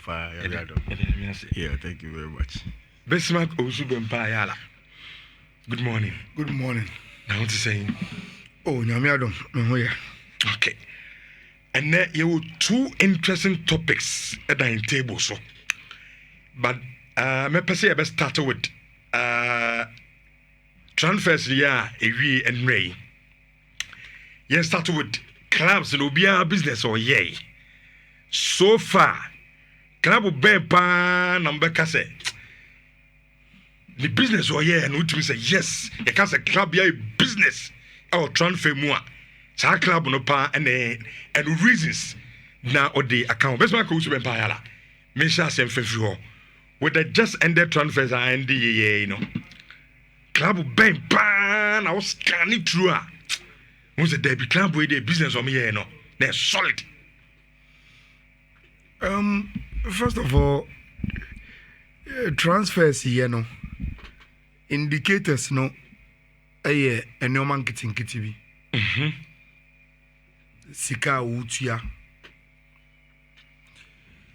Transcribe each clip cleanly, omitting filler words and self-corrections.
far. Yeah, thank you very much. Besmak Osubempa Ayala. Good morning. Good morning. Now what you saying? Oh, Nyamiadom. Okay. And then you have two interesting topics at the table. So, but me person I best start with transfers. Yeah, Ewi and Ray. You start with clubs and Obia business or yay. So far, club Bempa number kase. The business or yeah, and we say yes. You can say club yeah business or transfer more. Sa club no pa and reasons now or the account. Best man coach Bempa Ayala. Me share same fefu. With the just ended transfers and the you know. Club Bempa now scanning through. Once a day, club with the business on me, you know, they're solid. First of all, transfers here, no indicators, no, a no marketing kitty. Sika utia,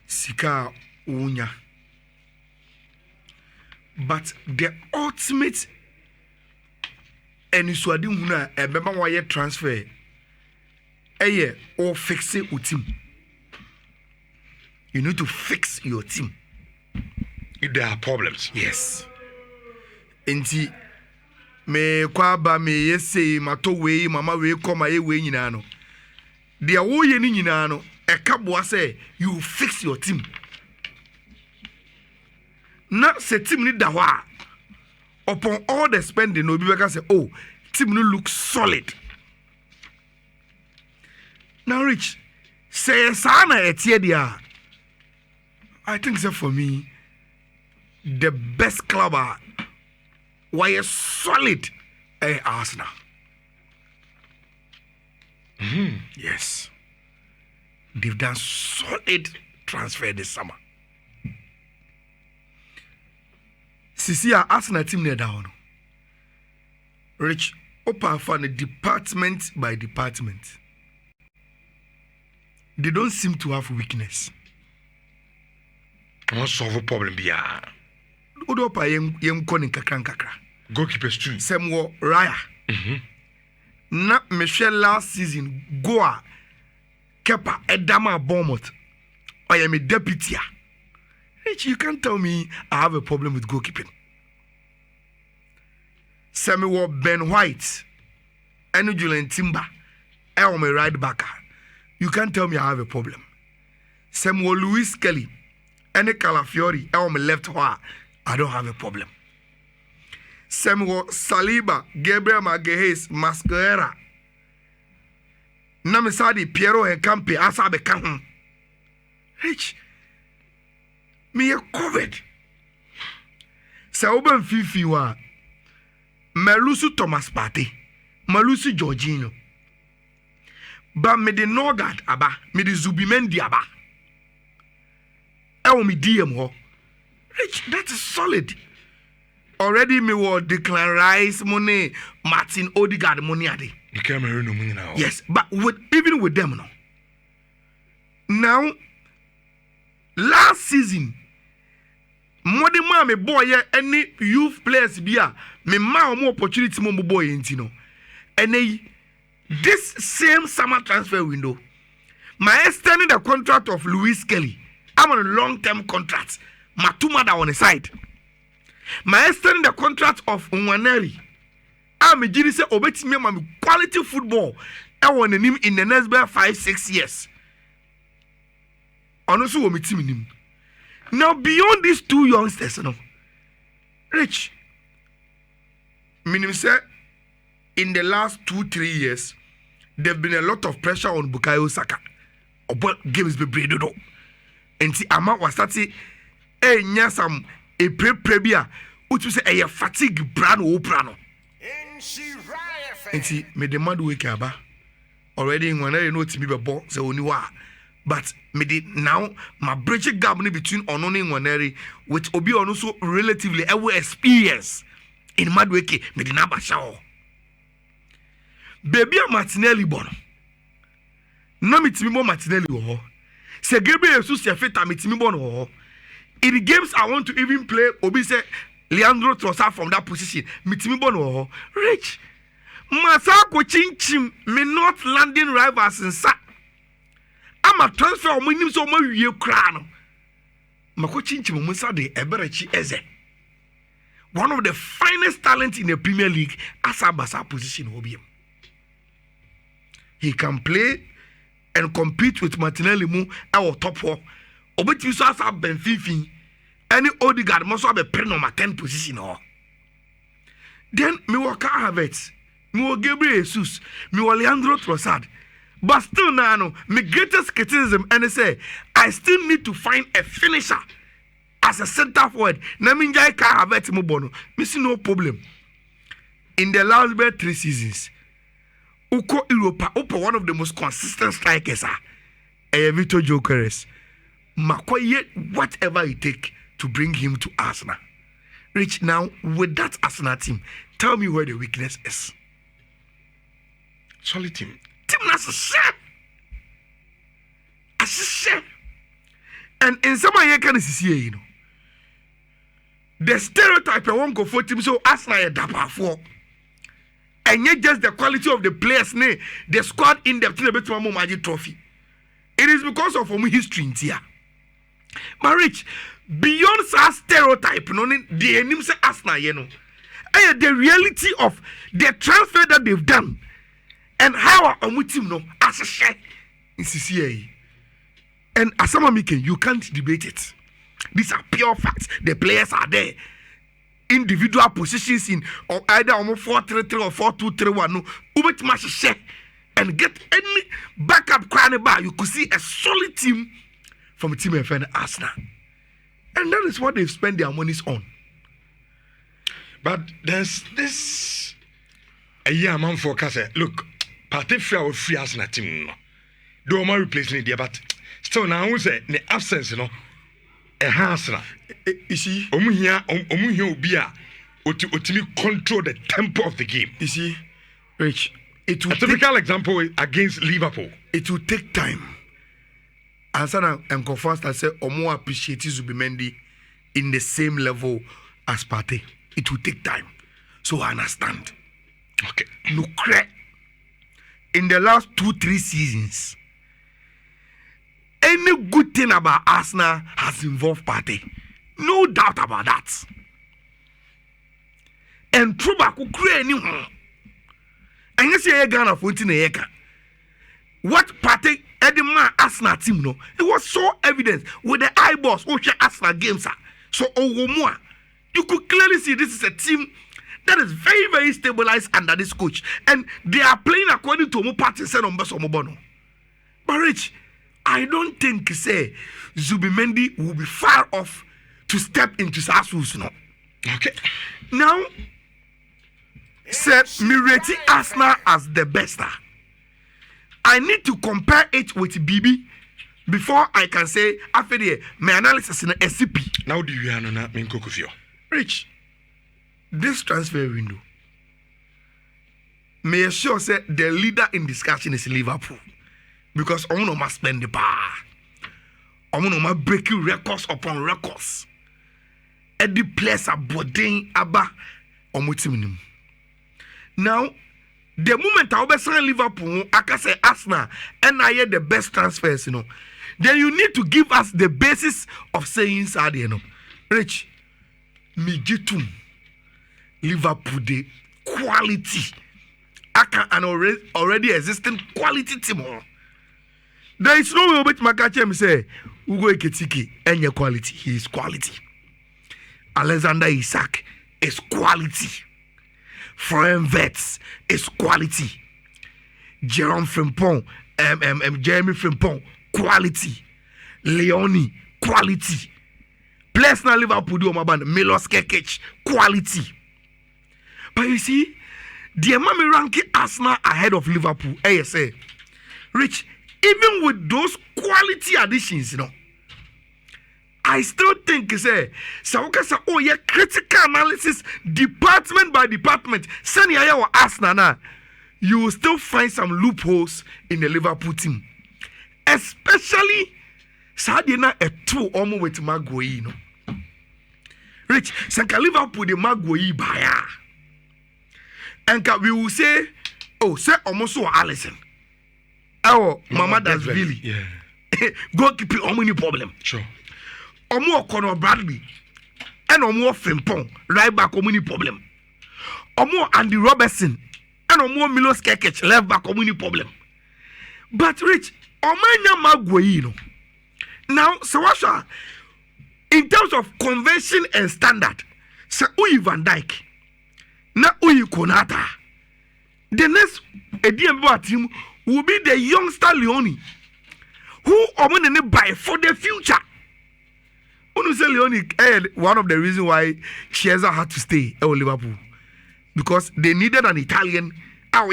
Sika unya. But the ultimate. And you saw huna a bema wire transfer. Or fix it with team. You need to fix your team. If there are problems. Yes. Enti me kwaba me yese mato we mama we come aye we nyina no. De wo ye ni nyina no e kaboa say you fix your team. Na se team ni da ho a upon all the spending, no people can say, oh, team no look solid. Now, Rich, say sana etiadia. I think so for me, the best club why solid Arsenal. Yes. They've done solid transfer this summer. Sisi Arsenal team near down. Rich, open for the department by department. They don't seem to have weakness. Don't solve a problem, yeah. Odopa yem konin kakra. Goalkeepers too. Semwo Raya. Na Michelle last season Goa Kepa Edama Bournemouth. I am a deputy. Rich, you can't tell me I have a problem with goalkeeping. Samuel Ben White and Julian Timber, I'm a right backer. You can't tell me I have a problem. Samuel Luis Kelly and Calafiori, I'm a left hand. I don't have a problem. Samuel Saliba, Gabriel Magalhaes, Masquera, Namisadi, Piero and Campi, Asabe Kahun. Rich. Me a covered. Sauban Fiifi wa Malusu Thomas Partey, Malusu Jorginho. Ba me de Norgard aba, me de Zubimendi aba. E o me DM ho. Rich, that is solid. Already me will Declan Rice money, Martin Odegaard money ade. You can't marry no money now. Yes, but even with them now last season Modi ma me boy any youth players bia me ma more opportunity mo boy ntino. And this same summer transfer window, my extending the contract of Luis Kelly. I'm on a long-term contract. Matumada on the side. My extending the contract of Nwaneri. I'm a genius obeti me my quality football. I want him in the next 5-6 years. Honestly, we team him. Now beyond these two youngsters, Rich, meaning say in the last 2-3 years, there've been a lot of pressure on Bukayo Saka. About games be bredo. And see, Ama was starting nyasam a prebia, which we say a fatigue brano brano. And see, me demand wake up already when I know to me before, so only wa. But me did now my bridge gap between Ononi and Waneri, which Obi also relatively ever experience in Madweke, me did not show. Baby Martinelli born. No me to be more Martinelli. Say Gabriel Jesus say fit amitimi bono. In the games I want to even play, Obi say Leandro Trossard from that position. Mitimi bono. Rich. Masako chinchim me not landing rivals in sa. I'm a transfer of minim so my year crown. Mako chinchim musa de eberechi eze. One of the finest talents in the Premier League as a basa position Obi. He can play and compete with Martinelli mu our top 4. Obeti so as a Ben Fiifi. Any Odegaard must have a pen number 10 position or. Then me work Havertz, me will Gabriel Jesus, me will Leandro Trossard. But still now, no, my greatest criticism and say I still need to find a finisher as a center forward. Na me njai ka Havertz mo bono. Me see no problem. In the last 3 seasons, Uko Europa, one of the most consistent strikers are Victor Gyökeres. Makoye whatever it take to bring him to Arsenal. Rich, now with that Arsenal team, tell me where the weakness is. Solid team. Team that's a shame. A shame. And in some way, you can see, you know, the stereotype I won't go for team so Arsenal is dapper for. And yet just the quality of the players, the squad in the team, the magic trophy. It is because of history in here. But Rich, beyond that stereotype, the name say Arsenal, you know, and the reality of the transfer that they've done and how our team know as a share in CCA. And as someone making, you can't debate it. These are pure facts. The players are there. Individual positions in or either 4-3-3 or 4-2-3-1. No, ubet match share and get any backup crown bar. You could see a solid team from a team FN Arsenal. And that is what they've spent their monies on. But there's this a year man forecast. Look, Patifia will free Arsenal team. Do my replacement there, but still now we say the absence, you know, a Arsenal. You see, Omuhia Ubia ultimately control the tempo of the game. You see, Rich, it will a typical example against Liverpool. It will take time. And Sana and confirmed I say Omo appreciate Zubimendi in the same level as Partey. It will take time. So I understand. Okay. No crack. In the last 2-3 seasons, any good thing about Arsenal has involved Partey. No doubt about that. And Truba could create anyone. And you see a Ghana 14 acre. What Partey Edema Arsenal team no, it was so evident with the eyeballs watching Arsenal games. So you could clearly see this is a team that is very, very stabilized under this coach. And they are playing according to Mupati said on Beso Mobono. But Rich, I don't think say Zubimendi will be far off to step into Sassu's no. Okay. Now, said Mireti Arsenal as the best. I need to compare it with BB before I can say after my analysis in SCP. Now do you know that mean Kokofio? Rich, this transfer window may sure say the leader in discussion is Liverpool because Omo must spend the bar. Omo must breaking records upon records. Every place are boarding Abba Omo team. Now, the moment I sign Liverpool, I can say Arsenal, and I hear the best transfers, you know. Then you need to give us the basis of saying sad, you know. Rich, Mijitum, Liverpool, the quality. I can an already existing quality team. There is no way about Makache say, Ugo Eketiki, and your quality. He is quality. Alexander Isak is quality. Foreign vets is quality. Jerome Frimpong, Jeremy Frimpong, quality. Leone, quality. Players now Liverpool do my band, Milos Kekich, quality. But you see, the Mami ranking Arsenal ahead of Liverpool, ASA. Rich, even with those quality additions, you know, I still think say oh yeah, critical analysis department by department. Send your Arsenal now. You will still find some loopholes in the Liverpool team, especially Sadia na a two almost with Magui no. Rich, Sanka Liverpool the Magui buyer. And we will say, oh, say almost so Allison. Oh, Mama that's really. Yeah. Goalkeeper, any problem. Sure. Omo Conor Bradley. And Omo Frimpong, right back, any problem. Omo Andy Robertson. And Omo Milos Kekech, left back, any problem. But Rich, Omanya Maguire. Now, Sawasha, in terms of convention and standard, say Uyi Van Dijk, na Uyi Konata. The next EDM team will be the youngster Leone, who Omonene buy for the future. When say Leone, one of the reasons why Chiesa had to stay at Liverpool, because they needed an Italian to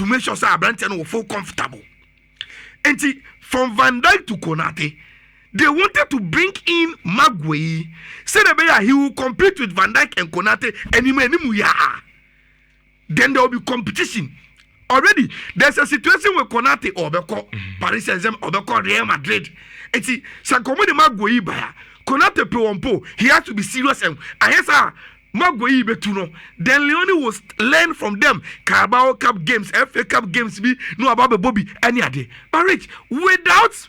make sure that Branton will feel comfortable. And from Van Dijk to Konate, they wanted to bring in Maguire. Say that he will compete with Van Dijk and Konate and then there will be competition. Already, there's a situation where Konate or Paris Saint-Germain or Real Madrid. And see, Sankomode Maguire buyer, Konate Pewompo, he has to be serious and I guess Maguire betuno. Then Leone will learn from them. Carabao Cup games, FA Cup games, be no about Bobby any day. But Rich, without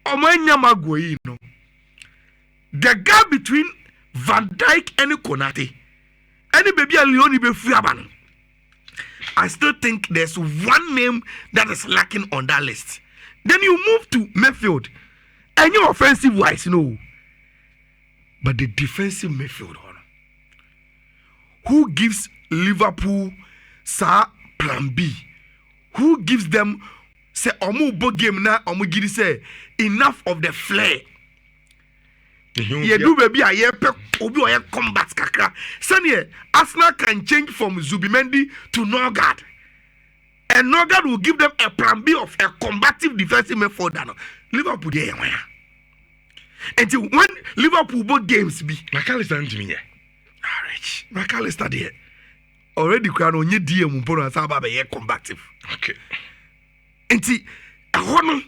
Omanya Maguire, no, the gap between Van Dijk and Konate, any baby and Leone be free abanon. I still think there's one name that is lacking on that list. Then you move to midfield, and you're offensive wise, no. But the defensive midfield, who gives Liverpool plan B? Who gives them say omu game na omu gidi say enough of the flair? You do baby a year obi or combat kakra. Sanye Arsenal can change from Zubimendi to Norgard. And Norgard will give them a plan B of a combative defensive midfielder. Liverpool there. Until when Liverpool both games be McAllister to me. Rich. McAllister there. Already crown on your DM Mpono Saba be combative. Okay. Until a hono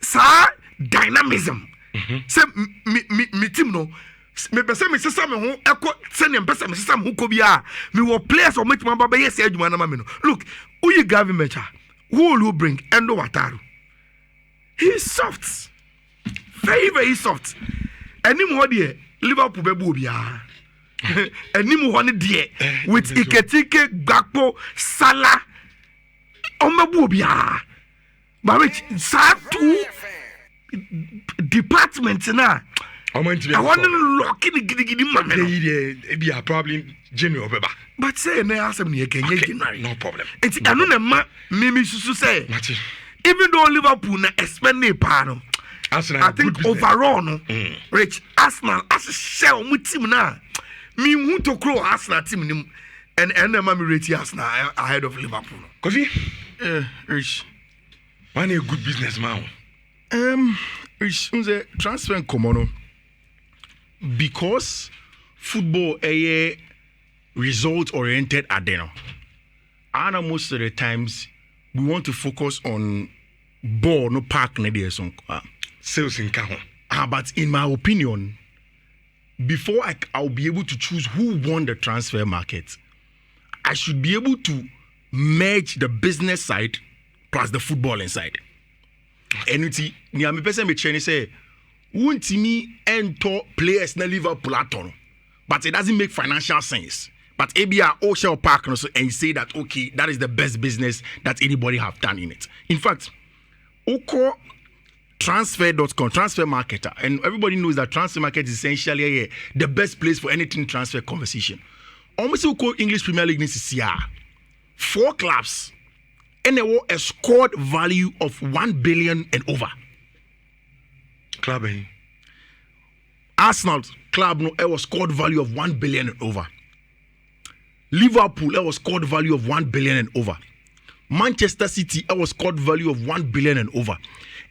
sa dynamism. Say me team no me pese me sesa me ho eko sene pese me sesa me ho ko bia me wo players o metima baba yes adwuma na ma me no. Look, Uyi Gavi Mecha, who will you bring? Endo Wataru. He's soft. Very, very soft. Anim ho de Liverpool bebu bia. Anim ho ne de with Iketike, Gakpo, Salah. Omebu bia. But which sa two departments na I want to lock in the probably January beba. But say na asem ne January, no problem. It's anu na ma mimi susu say even though Liverpool na expend ne pa no Arsenal, I think overall no Rich Arsenal as a shell mu team na me hu to crow Arsenal team nim and ma me rate Arsenal ahead of Liverpool. Kofi Rich man a good businessman. Rich unze transfer komono because football a result oriented adeno. And most of the times we want to focus on ball no park na there so Sales in Kahon. but in my opinion, before I'll be able to choose who won the transfer market, I should be able to merge the business side plus the footballing side. And it's me person me train say won't me enter players na Liverpool aton, but it doesn't make financial sense. But ABR Oshel Park and say that okay, that is the best business that anybody have done in it. In fact, Oko transfer.com, transfer marketer, and everybody knows that transfer market is essentially the best place for anything transfer conversation. Almost Oko English Premier League needs to see 4 clubs and they were a scored value of 1 billion and over. Club Arsenal club no it was scored value of 1 billion and over. Liverpool it was scored value of 1 billion and over. Manchester City it was scored value of 1 billion and over.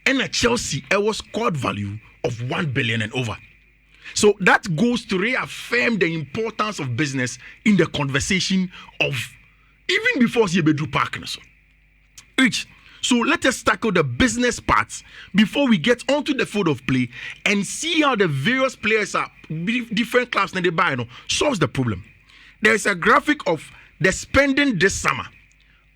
And at Chelsea it was scored value of 1 billion and over. So that goes to reaffirm the importance of business in the conversation of even before you do partners. Rich, So let us tackle the business parts before we get onto the field of play and see how the various players are different clubs that they buy solves the problem. There is a graphic of the spending this summer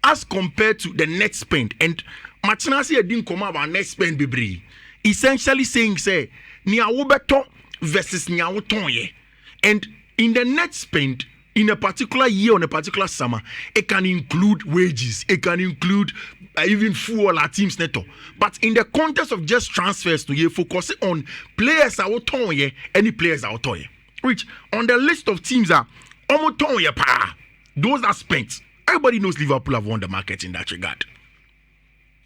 as compared to the net spend. And Machinasi didn't come about net spend bibri. Essentially saying say niawo beto versus niawo tonye. And in the net spend in a particular year, on a particular summer, it can include wages, it can include even fuel our teams neto. But in the context of just transfers to you, focus on players are otoye, any players are otoye. Which on the list of teams are omotoye pa. Those that spent. Everybody knows Liverpool have won the market in that regard.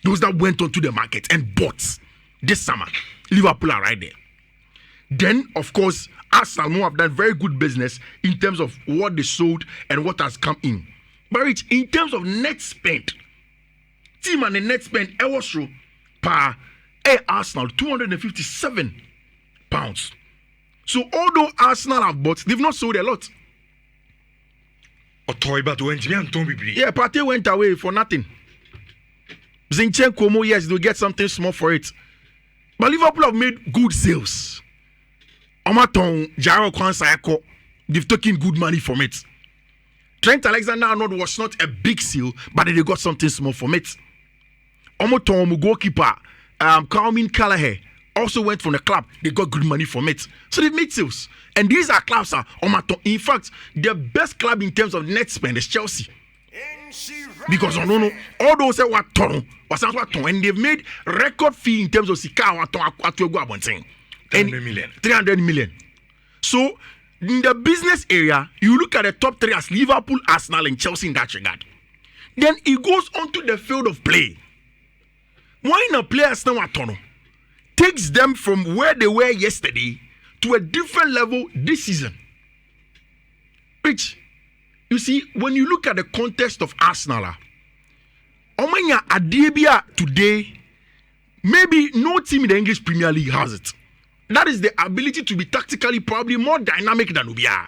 Those that went onto the market and bought this summer, Liverpool are right there. Then, of course, Arsenal have done very good business in terms of what they sold and what has come in. But Rich, in terms of net spend, team and the net spend, Ewosro per Arsenal, £257. So although Arsenal have bought, they've not sold a lot. Yeah, Partey went away for nothing. Zinchenko, yes, they'll get something small for it. But Liverpool have made good sales. Omaton, Jaro Kwansayako, they've taken good money from it. Trent Alexander-Arnold was not a big sale, but they got something small from it. Omoton, goalkeeper, Calvin Callagher, also went from the club. They got good money from it. So they've made sales. And these are clubs are Omaton. In fact, the best club in terms of net spend is Chelsea. Because all those say what ton, and they've made record fee in terms of Sika 300 million. So in the business area, you look at the top three as Liverpool, Arsenal, and Chelsea in that regard. Then it goes onto the field of play. Why not players now takes them from where they were yesterday to a different level this season. Which, you see, when you look at the context of Arsenal, Omanya Adebia today, maybe no team in the English Premier League has it. That is the ability to be tactically probably more dynamic than we are.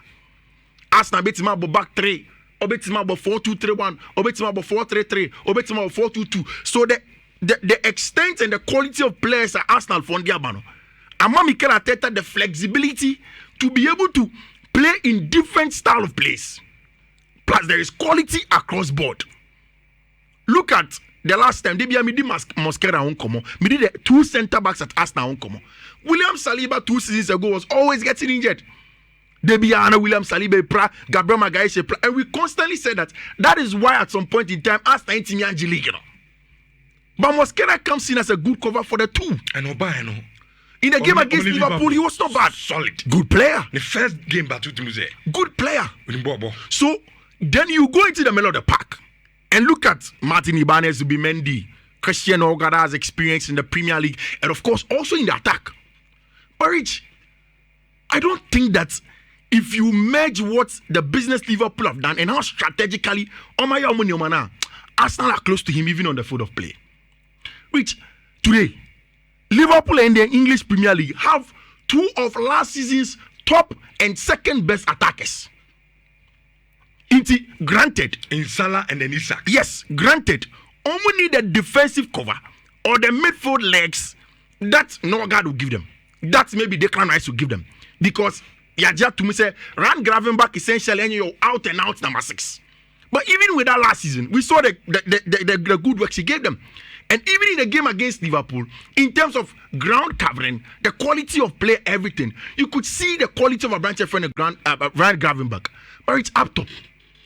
Arsenal betima about back three, or betima about 4-2-3-1, or betima about 4-3-3, or betima about 4-2-2. So the extent and the quality of players at Arsenal for Ndiabano. Ama Mikel Arteta the flexibility to be able to play in different style of plays. Plus there is quality across board. Look at the last time they be Mosquera on come. Me did the two center backs at Arsenal on come. William Saliba 2 seasons ago was always getting injured. Debiana, William Saliba, Gabriel Magalhaes, and we constantly said that is why at some point in time Arsenal in Team League. But Mosquera comes in as a good cover for the two. And Obano. In the game against Liverpool, he was not bad. Solid. Good player. The first game, but good player. So then you go into the middle of the park and look at Martin Ibanez, Zubimendi, Christian Ogada's experience in the Premier League, and of course also in the attack. But Rich, I don't think that if you merge what the business Liverpool have done and how strategically Arsenal are close to him even on the field of play. Rich, today, Liverpool and the English Premier League have two of last season's top and second best attackers. Granted. In Salah and then Isak. Yes, granted. Only need a defensive cover or the midfield legs that no God will give them. That maybe Declan Rice will give them. Because Yaja to me say, Rand Gravenberch essentially and you're out and out number 6. But even with that last season, we saw the good work she gave them. And even in the game against Liverpool, in terms of ground covering, the quality of play, everything, you could see the quality of a branch friend, Ryan Gravenberch. But it's up top.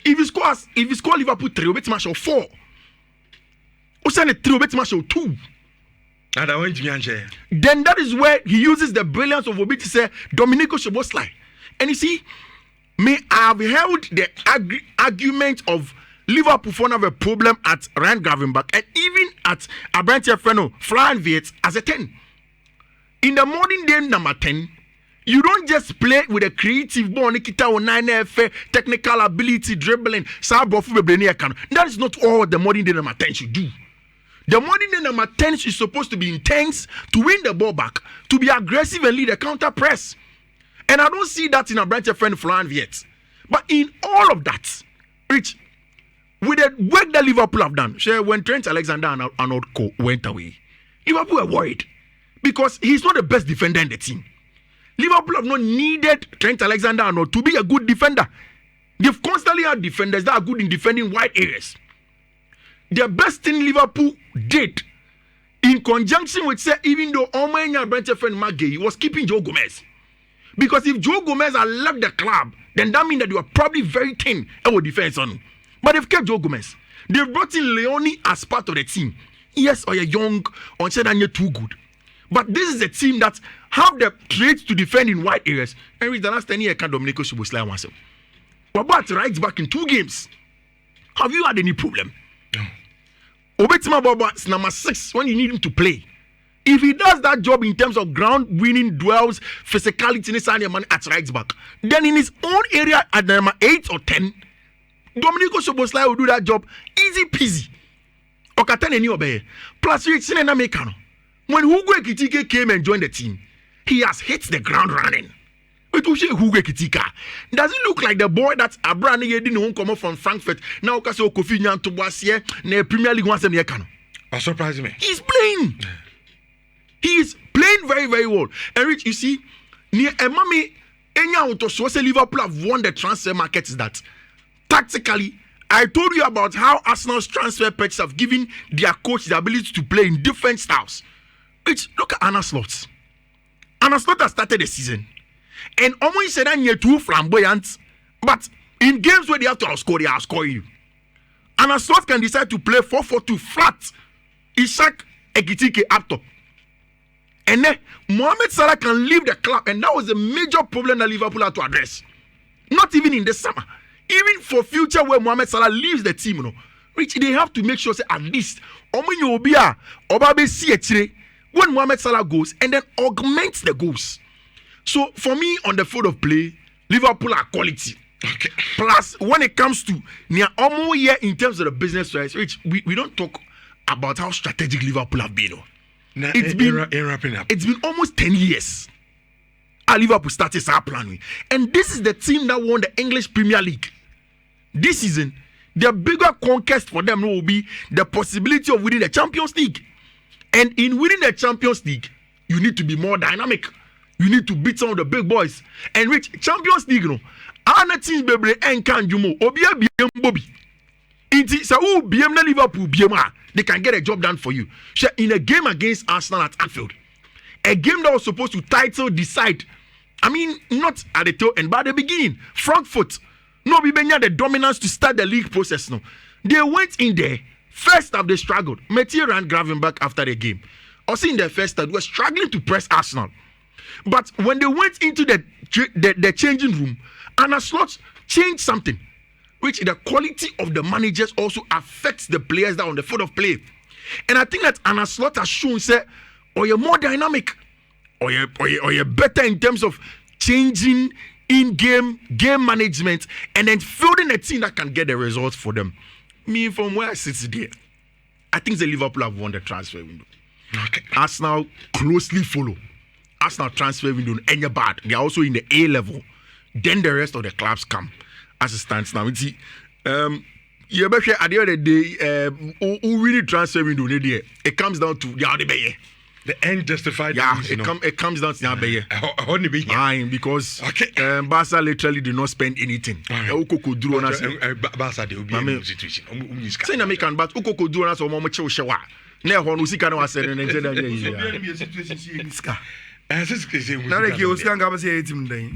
If you score Liverpool 3, bet match 4. Osane 3, bet match 2. Then that is where he uses the brilliance of Obi to say Domenico Szoboszlai. And you see, may I have held the argument of Liverpool for have a problem at Ryan Gravenberch and even at Abrantia Freno, Flying Viet as a 10. In the modern day number 10, you don't just play with a creative ball, Nikita or 9F, technical ability, dribbling, that is not all the modern day number 10 should do. The modern day number 10 is supposed to be intense, to win the ball back, to be aggressive and lead a counter press. And I don't see that in Abrantia Freno, Flying Viet. But in all of that, Rich, with the work that Liverpool have done, when Trent Alexander-Arnold went away, Liverpool were worried because he's not the best defender in the team. Liverpool have not needed Trent Alexander-Arnold to be a good defender. They've constantly had defenders that are good in defending wide areas. The best thing Liverpool did, in conjunction with, even though Omanya Brentford friend Maggie was keeping Joe Gomez. Because if Joe Gomez had left the club, then that means that they were probably very thin our defense on. But they've kept Joe Gomez. They've brought in Leone as part of the team. Yes, or you're young, or you're too good. But this is a team that have the traits to defend in wide areas. And with the last 10 years, can't Domenico Szoboszlai myself. But about right back in 2 games, have you had any problem? No. Obetima Boba is number 6 when you need him to play. If he does that job in terms of ground winning duels, physicality, at right back, then in his own area at number 8 or 10, Domenico Szoboszlai will do that job easy peasy. Plus, when Hugo Ekitike came and joined the team, he has hit the ground running. Does it look like the boy that's a brand new didn't come from Frankfurt? Now, Kaso Kofi Nyan to Boisier, ne Premier League once a year. Surprising me. He's playing. He is playing very, very well. And Rich, you see, near a mommy, Liverpool have won the transfer market is that tactically, I told you about how Arsenal's transfer packages have given their coach the ability to play in different styles. Rich, look at Anna Slot. Anna Slot has started the season. And almost said that you're too flamboyant, but in games where they have to outscore, they outscore you. And a slot can decide to play 4-4-2 flat. Ishak Ekitike up top. And then Mohamed Salah can leave the club, and that was a major problem that Liverpool had to address. Not even in the summer. Even for future where Mohamed Salah leaves the team, which they have to make sure say at least when Mohamed Salah goes and then augments the goals. So for me, on the field of play, Liverpool are quality. Okay. Plus, when it comes to near almost year in terms of the business rights, which we don't talk about how strategic Liverpool have been. Now, It's been almost 10 years. Liverpool started our planning. And this is the team that won the English Premier League. This season, the bigger conquest for them will be the possibility of winning the Champions League. And in winning the Champions League, you need to be more dynamic. You need to beat some of the big boys. And reach Champions League, Anna teams baby and can you more. Obia BM Bobby. Inti sa BM na Liverpool BM, they can get a job done for you. In a game against Arsenal at Anfield, a game that was supposed to title decide. I mean, not at the tail end, but at the beginning. Front foot. No, we had the dominance to start the league process. No, they went in there. First half they struggled. Mathieu ran Gravenberch after the game. Also in the first half, they were struggling to press Arsenal. But when they went into the changing room, Anna Slot changed something, which the quality of the managers also affects the players that are on the field of play. And I think that Anna Slot has shown, say, or you're more dynamic, or you're better in terms of changing in-game game management, and then building a team that can get the results for them. Me, from where I sit there, I think the Liverpool have won the transfer window. Okay. Arsenal closely follow. Arsenal transfer window any bad. They are also in the A level. Then the rest of the clubs come as it stands now. See, you better at the end of the day, who really transfer window? It comes down to the end justified. Yeah, it comes down to because Barca literally did not spend anything. Barca they will be in a situation. Say American, but Ukoko do us or Momo Shawa. Never who see can was said and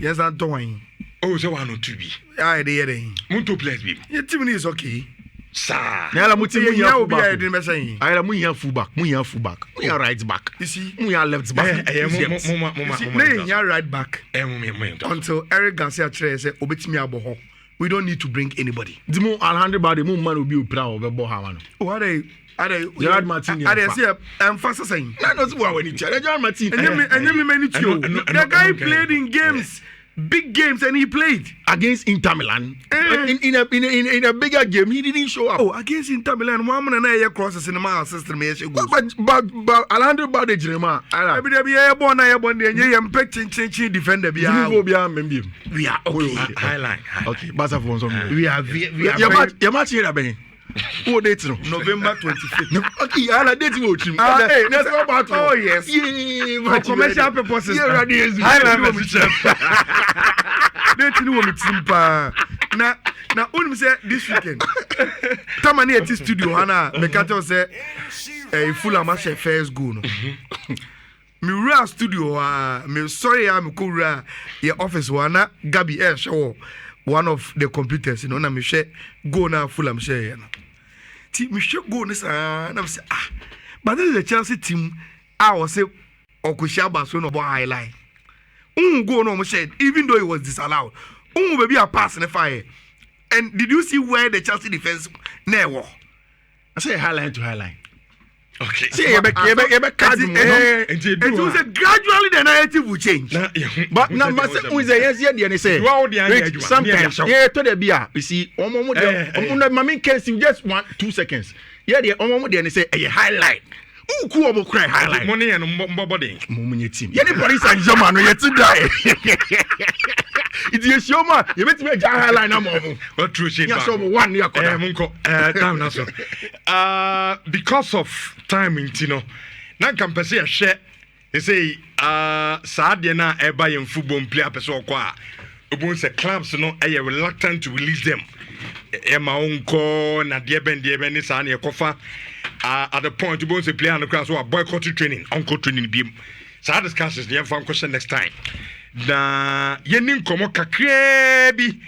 yes, I'm doing. Oh, so one or two be. I did. Munto players be. Your team is okay. Sir. Nella Muti, will be I didn't say. I am Muya fullback, Muya fullback, Muya right back. You see, Muya left back. Muya right back. Until Eric Garcia said, Obit me aboho. We don't need to bring anybody. The more Alejandro Bade, more man will be proud of Bohaman. Oh, are they? Gerard Martin. I say I'm fast saying. That's what we need. Gerard Martin. And the guy played in games, big games, and he played against Inter Milan. In a bigger game, he didn't show up. Oh, against Inter Milan, one and I cross the cinema system. But Alejandro Bade, Jerema, I be born. I am petting defender. We are okay. Highline. Okay, Basa we are. You're much here, Benny. Who date no? November 25th. Okay, Ayala date wo trim. Hey, that's all about. Oh yes. Yeah, For commercial purposes. Yeah, ready is. Highland chef. Date ni wo metim pa. Na unim say this weekend. Tamani at studio hana me kato say full amache first go no. Me ra studio me sorry me ko ra your office wana Gabi show one of the computers na me share go na full am share na. Ti me share go ni sa na me say but this is the Chelsea team I was say Okushaba so no bo highlight. Go no mo share even though it was disallowed. Baby a pass in the fire. And did you see where the Chelsea defense never? I say highline to highline. Okay. See, it was gradually the narrative will change. But now, sometimes, yeah, to the beer, you see, Mammy can see just 1-2 seconds. Yeah, the Omo say a highlight. Who could cry highlight? Money and body. Moment team. Yeah, the police and German, yet to die. It's your show, man. You met me a highlight number. What true shit? Yeah, so 1 year. Because of timing, Tino. Now, can per se share. They say, Sadiana, Eba, and football player, person, qua. Ubun's a clubs, no, I am reluctant to release them. Emma unko, Nadia Ben, Sani, Kofa. At the point, Ubun's a player on the class who are boycotting training, uncle training beam. So I discuss this, the question next time. Na yenin komo kakrebi